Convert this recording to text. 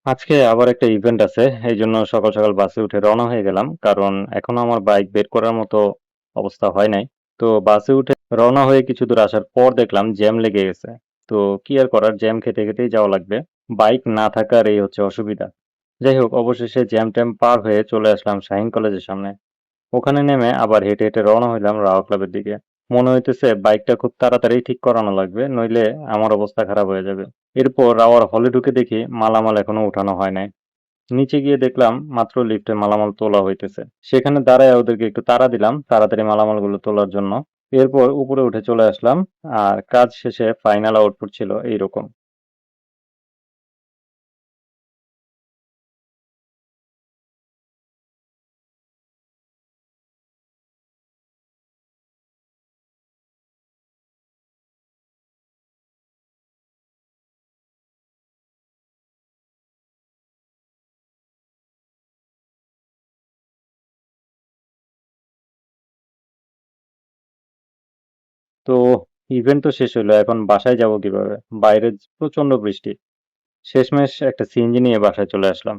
আজকে আবার একটা ইভেন্ট আছে। এইজন্য সকাল, সকাল বাসে উঠে রওনা হয়ে গেলাম। কারণ এখনো আমার বাইক বের করার মতো অবস্থা হয় নাই। তো বাসে উঠে রওনা হয়ে কিছু দূর আসার পর দেখলাম জ্যাম লেগে গেছে। তো কি আর করার, জ্যাম খেতে, খেতেই যাওয়া লাগবে। বাইক না থাকার এই হচ্ছে অসুবিধা। যাই হোক, অবশেষে জ্যাম-ট্যাম পার হয়ে চলে আসলাম শাহীন কলেজের সামনে। ওখানে নেমে আবার হেঁটে, হেঁটে রওনা হইলাম রাও ক্লাবের দিকে। মনে হইতেছে বাইকটা খুব তাড়াতাড়ি ঠিক করানো লাগবে, নইলে আমার অবস্থা খারাপ হয়ে যাবে। এরপর রাওয়ার হলে ঢুকে দেখি মালামাল এখনো উঠানো হয় নাই। নিচে গিয়ে দেখলাম মাত্র লিফটে মালামাল তোলা হইতেছে। সেখানে দাঁড়ায় ওদেরকে একটু তাড়া দিলাম তাড়াতাড়ি মালামালগুলো তোলার জন্য। এরপর উপরে উঠে চলে আসলাম। আর কাজ শেষে ফাইনাল আউটপুট ছিল এইরকম। তো ইভেন্ট তো শেষ হইলো, এখন বাসায় যাব কিভাবে? বাইরে প্রচন্ড বৃষ্টি। শেষমেশ একটা সিএনজি নিয়ে বাসায় চলে আসলাম।